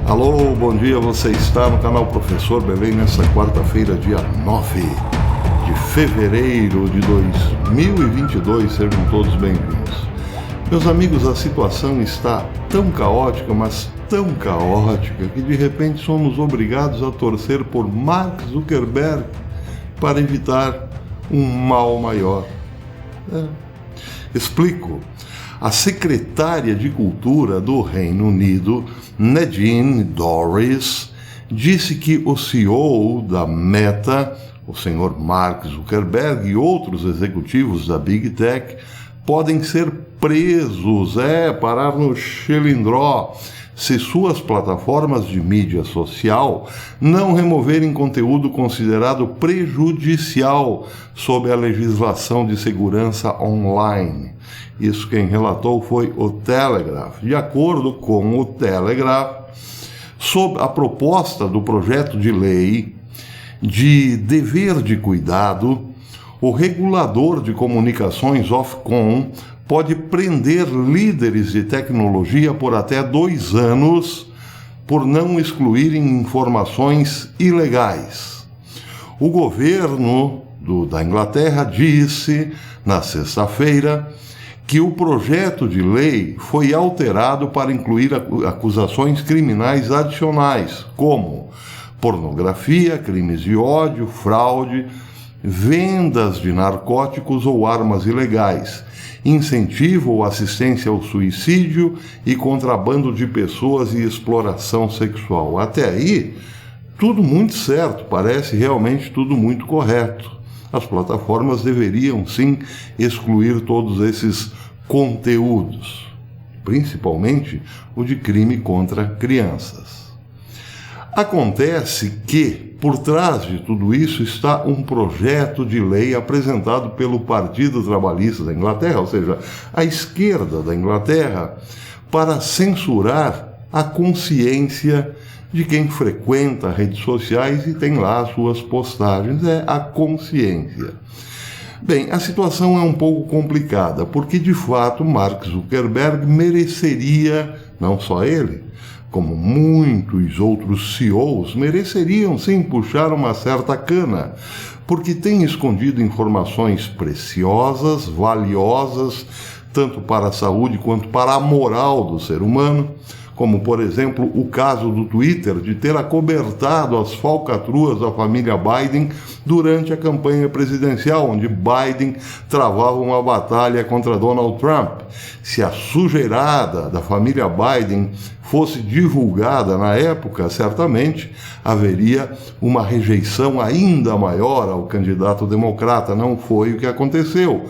Alô, bom dia, você está no canal Professor Belém nessa quarta-feira, dia 9 de fevereiro de 2022, sejam todos bem-vindos. Meus amigos, a situação está tão caótica, mas tão caótica, que de repente somos obrigados a torcer por Mark Zuckerberg para evitar um mal maior. Explico. A secretária de Cultura do Reino Unido, Nadine Dorries, disse que o CEO da Meta, o senhor Mark Zuckerberg e outros executivos da Big Tech podem ser presos, parar no xilindró, se suas plataformas de mídia social não removerem conteúdo considerado prejudicial sob a legislação de segurança online. Isso quem relatou foi o Telegraph. De acordo com o Telegraph, sob a proposta do projeto de lei de dever de cuidado, o regulador de comunicações Ofcom pode prender líderes de tecnologia por até 2 anos por não excluírem informações ilegais. O governo da Inglaterra disse, na sexta-feira, que o projeto de lei foi alterado para incluir acusações criminais adicionais, como pornografia, crimes de ódio, fraude, vendas de narcóticos ou armas ilegais, incentivo ou assistência ao suicídio e contrabando de pessoas e exploração sexual. Até aí, tudo muito certo, parece realmente tudo muito correto. As plataformas deveriam, sim, excluir todos esses conteúdos, principalmente o de crime contra crianças. Acontece que, por trás de tudo isso, está um projeto de lei apresentado pelo Partido Trabalhista da Inglaterra, ou seja, a esquerda da Inglaterra, para censurar a consciência de quem frequenta redes sociais e tem lá as suas postagens, a consciência. Bem, a situação é um pouco complicada, porque de fato Mark Zuckerberg mereceria, não só ele, como muitos outros CEOs, mereceriam sim puxar uma certa cana, porque tem escondido informações preciosas, valiosas, tanto para a saúde quanto para a moral do ser humano, como, por exemplo, o caso do Twitter de ter acobertado as falcatruas da família Biden durante a campanha presidencial, onde Biden travava uma batalha contra Donald Trump. Se a sujeirada da família Biden fosse divulgada na época, certamente haveria uma rejeição ainda maior ao candidato democrata. Não foi o que aconteceu.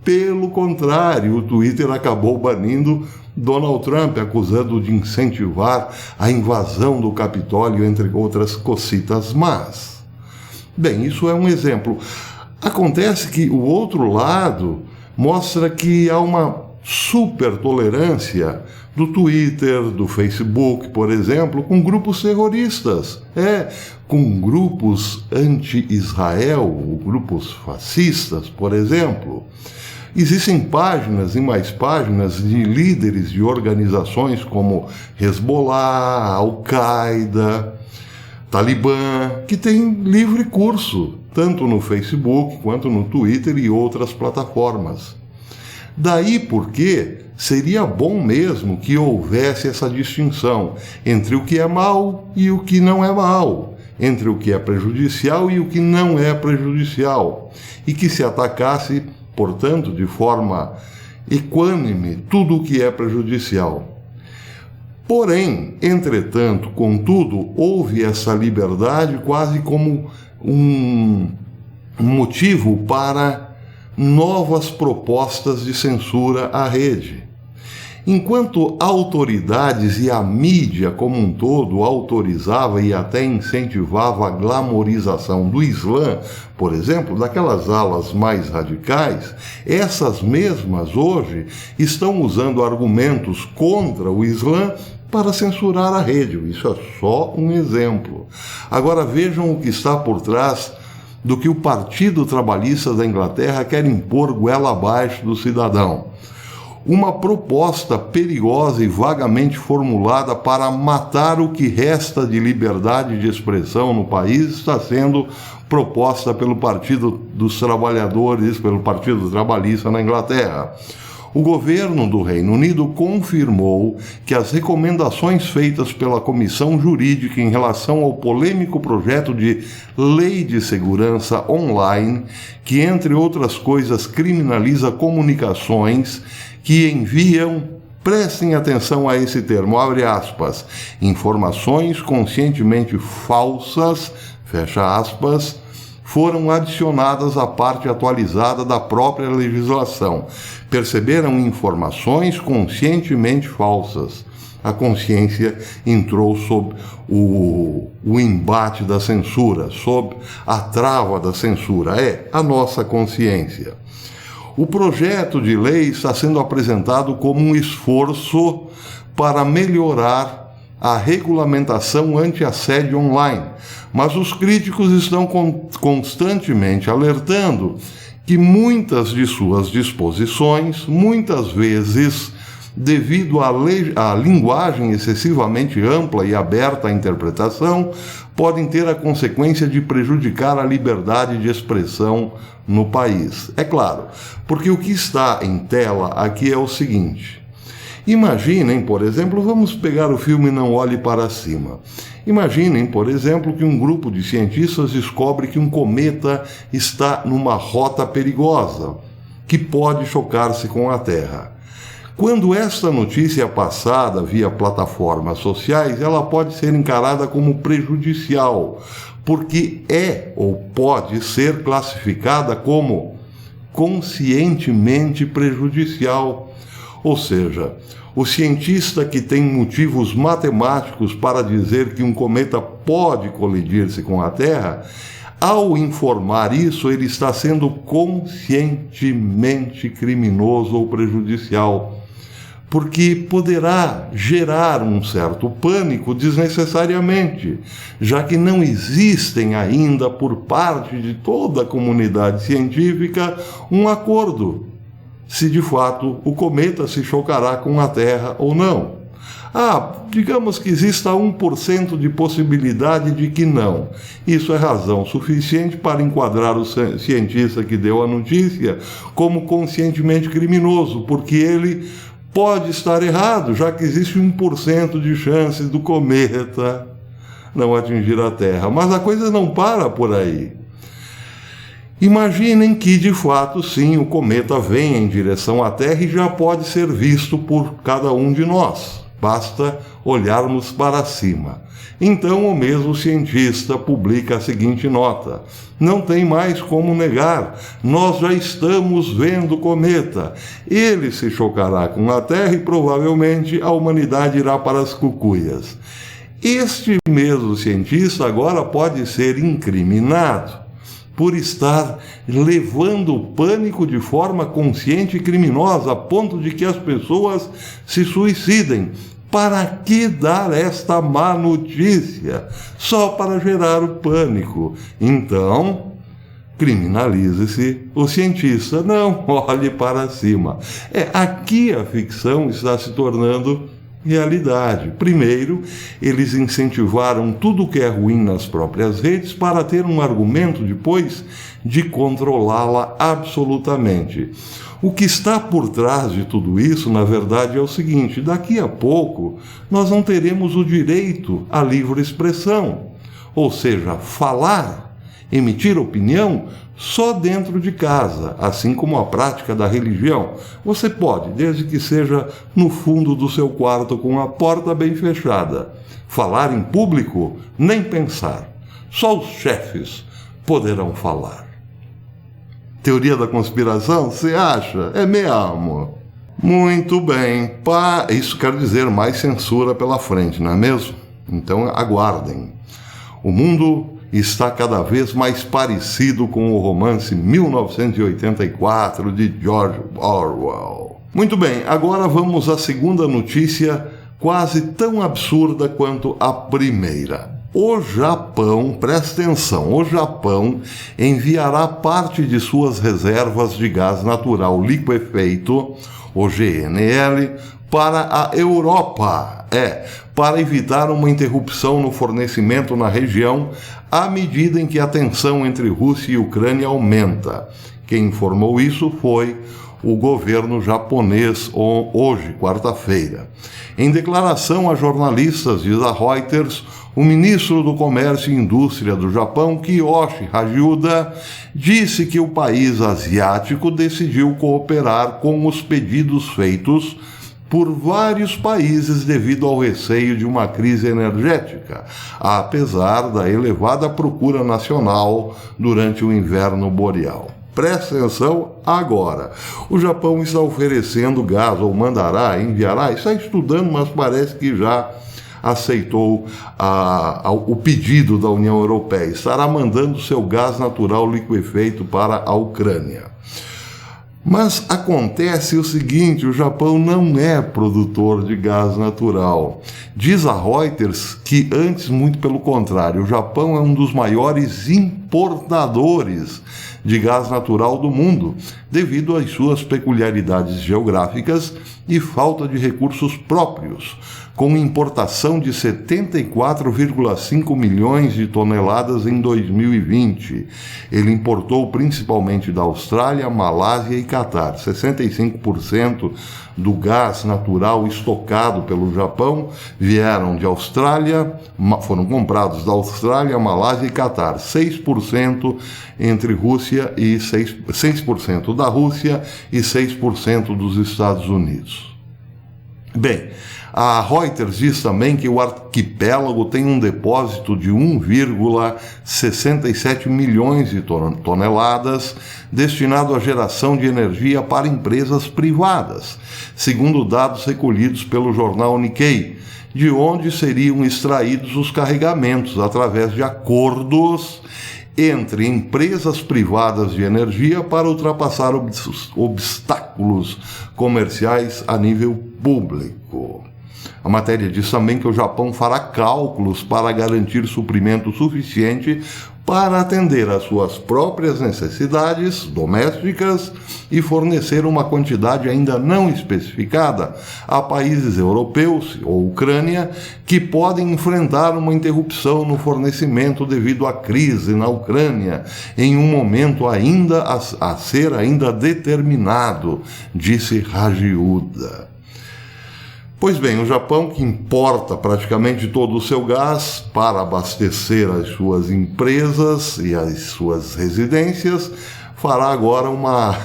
Pelo contrário, o Twitter acabou banindo Donald Trump, acusando de incentivar a invasão do Capitólio, entre outras cocitas más. Bem, isso é um exemplo. Acontece que o outro lado mostra que há uma super tolerância do Twitter, do Facebook, por exemplo, com grupos terroristas, com grupos anti-Israel, grupos fascistas, por exemplo. Existem páginas e mais páginas de líderes de organizações como Hezbollah, Al-Qaeda, Talibã, que têm livre curso, tanto no Facebook quanto no Twitter e outras plataformas. Daí porque seria bom mesmo que houvesse essa distinção entre o que é mal e o que não é mal, entre o que é prejudicial e o que não é prejudicial, e que se atacasse, portanto, de forma equânime, tudo o que é prejudicial. Porém, entretanto, contudo, houve essa liberdade quase como um motivo para novas propostas de censura à rede. Enquanto autoridades e a mídia como um todo autorizava e até incentivava a glamorização do Islã, por exemplo, daquelas alas mais radicais, essas mesmas hoje estão usando argumentos contra o Islã para censurar a rede. Isso é só um exemplo. Agora vejam o que está por trás do que o Partido Trabalhista da Inglaterra quer impor goela abaixo do cidadão. uma proposta perigosa e vagamente formulada para matar o que resta de liberdade de expressão no país está sendo proposta pelo Partido dos Trabalhadores, pelo Partido Trabalhista na Inglaterra. O governo do Reino Unido confirmou que as recomendações feitas pela Comissão Jurídica em relação ao polêmico projeto de Lei de Segurança Online, que, entre outras coisas, criminaliza comunicações que enviam, prestem atenção a esse termo, abre aspas, informações conscientemente falsas, fecha aspas, foram adicionadas à parte atualizada da própria legislação. Perceberam informações conscientemente falsas. A consciência entrou sob o embate da censura, sob a trava da censura. É a nossa consciência. O projeto de lei está sendo apresentado como um esforço para melhorar a regulamentação anti-assédio online, mas os críticos estão constantemente alertando que muitas de suas disposições, muitas vezes, devido à linguagem excessivamente ampla e aberta à interpretação, podem ter a consequência de prejudicar a liberdade de expressão no país. É claro, porque o que está em tela aqui é o seguinte. Imaginem, por exemplo, vamos pegar o filme Não Olhe Para Cima. Imaginem, por exemplo, que um grupo de cientistas descobre que um cometa está numa rota perigosa, que pode chocar-se com a Terra. Quando esta notícia é passada via plataformas sociais, ela pode ser encarada como prejudicial, porque é ou pode ser classificada como conscientemente prejudicial. Ou seja, o cientista que tem motivos matemáticos para dizer que um cometa pode colidir-se com a Terra, ao informar isso, ele está sendo conscientemente criminoso ou prejudicial, porque poderá gerar um certo pânico desnecessariamente, já que não existem ainda por parte de toda a comunidade científica um acordo se de fato o cometa se chocará com a Terra ou não. Digamos que exista 1% de possibilidade de que não. Isso é razão suficiente para enquadrar o cientista que deu a notícia como conscientemente criminoso, porque ele pode estar errado, já que existe 1% de chances do cometa não atingir a Terra. Mas a coisa não para por aí. Imaginem que, de fato, sim, o cometa vem em direção à Terra e já pode ser visto por cada um de nós. Basta olharmos para cima. Então, o mesmo cientista publica a seguinte nota: não tem mais como negar, nós já estamos vendo o cometa. Ele se chocará com a Terra e provavelmente a humanidade irá para as cucuias. Este mesmo cientista agora pode ser incriminado por estar levando o pânico de forma consciente e criminosa, a ponto de que as pessoas se suicidem. Para que dar esta má notícia? Só para gerar o pânico. Então, criminalize-se o cientista. Não olhe para cima. Aqui a ficção está se tornando realidade. Primeiro, eles incentivaram tudo o que é ruim nas próprias redes para ter um argumento depois de controlá-la absolutamente. O que está por trás de tudo isso, na verdade, é o seguinte: daqui a pouco nós não teremos o direito à livre expressão, ou seja, falar, emitir opinião só dentro de casa, assim como a prática da religião. Você pode, desde que seja no fundo do seu quarto com a porta bem fechada. Falar em público, nem pensar. Só os chefes poderão falar. Teoria da conspiração, você acha? É mesmo? Muito bem. Isso quer dizer mais censura pela frente, não é mesmo? Então aguardem. O mundo está cada vez mais parecido com o romance 1984 de George Orwell. Muito bem, agora vamos à segunda notícia, quase tão absurda quanto a primeira. O Japão, presta atenção, o Japão enviará parte de suas reservas de gás natural liquefeito, o GNL, para a Europa, para evitar uma interrupção no fornecimento na região à medida em que a tensão entre Rússia e Ucrânia aumenta. Quem informou isso foi o governo japonês hoje, quarta-feira. Em declaração a jornalistas, diz a Reuters, o ministro do Comércio e Indústria do Japão, Kiyoshi Hagiuda, disse que o país asiático decidiu cooperar com os pedidos feitos por vários países devido ao receio de uma crise energética, apesar da elevada procura nacional durante o inverno boreal. Presta atenção agora. O Japão está oferecendo gás, ou enviará, está estudando, mas parece que já aceitou o pedido da União Europeia. Estará mandando seu gás natural liquefeito para a Ucrânia. Mas acontece o seguinte, o Japão não é produtor de gás natural. Diz a Reuters que antes, muito pelo contrário, o Japão é um dos maiores importadores de gás natural do mundo, devido às suas peculiaridades geográficas e falta de recursos próprios, com importação de 74,5 milhões de toneladas em 2020. Ele importou principalmente da Austrália, Malásia e Catar. 65% do gás natural estocado pelo Japão vieram de Austrália, foram comprados da Austrália, Malásia e Catar. 6% entre Rússia e 6% da Rússia e 6% dos Estados Unidos. Bem, a Reuters diz também que o arquipélago tem um depósito de 1,67 milhões de toneladas destinado à geração de energia para empresas privadas, segundo dados recolhidos pelo jornal Nikkei, de onde seriam extraídos os carregamentos através de acordos entre empresas privadas de energia para ultrapassar obstáculos comerciais a nível público. A matéria diz também que o Japão fará cálculos para garantir suprimento suficiente para atender às suas próprias necessidades domésticas e fornecer uma quantidade ainda não especificada a países europeus ou Ucrânia que podem enfrentar uma interrupção no fornecimento devido à crise na Ucrânia em um momento ainda a ser determinado, disse Hagiuda. Pois bem, o Japão, que importa praticamente todo o seu gás para abastecer as suas empresas e as suas residências, fará agora uma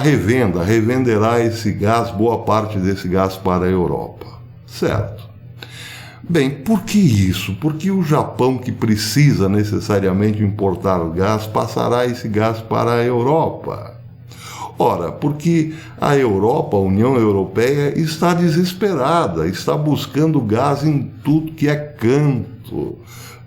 revenda, revenderá esse gás, boa parte desse gás para a Europa. Certo. Bem, por que isso? Porque o Japão, que precisa necessariamente importar o gás, passará esse gás para a Europa. Ora, porque a Europa, a União Europeia, está desesperada, está buscando gás em tudo que é canto,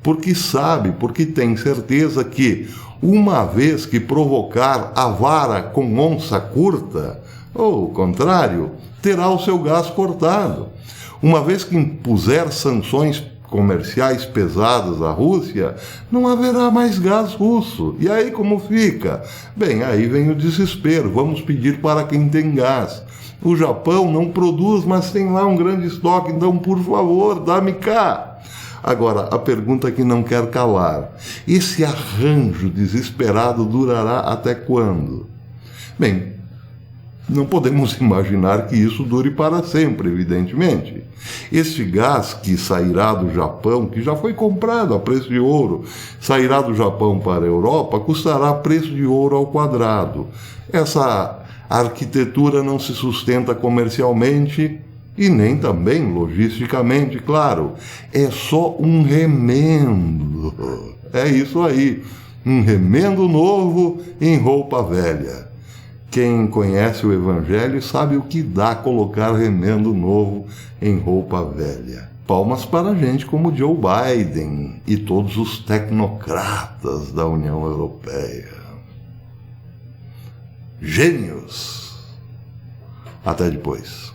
porque tem certeza que, uma vez que provocar a vara com onça curta, ou o contrário, terá o seu gás cortado. Uma vez que impuser sanções comerciais pesadas à Rússia, não haverá mais gás russo. E aí como fica? Bem, aí vem o desespero. Vamos pedir para quem tem gás. O Japão não produz, mas tem lá um grande estoque, então, por favor, dá-me cá. Agora, a pergunta que não quer calar. Esse arranjo desesperado durará até quando? Bem, não podemos imaginar que isso dure para sempre, evidentemente. Este gás que sairá do Japão, que já foi comprado a preço de ouro, sairá do Japão para a Europa, custará preço de ouro ao quadrado. Essa arquitetura não se sustenta comercialmente e nem também logisticamente, claro. É só um remendo. É isso aí, um remendo novo em roupa velha. Quem conhece o Evangelho sabe o que dá colocar remendo novo em roupa velha. Palmas para gente como Joe Biden e todos os tecnocratas da União Europeia. Gênios! Até depois.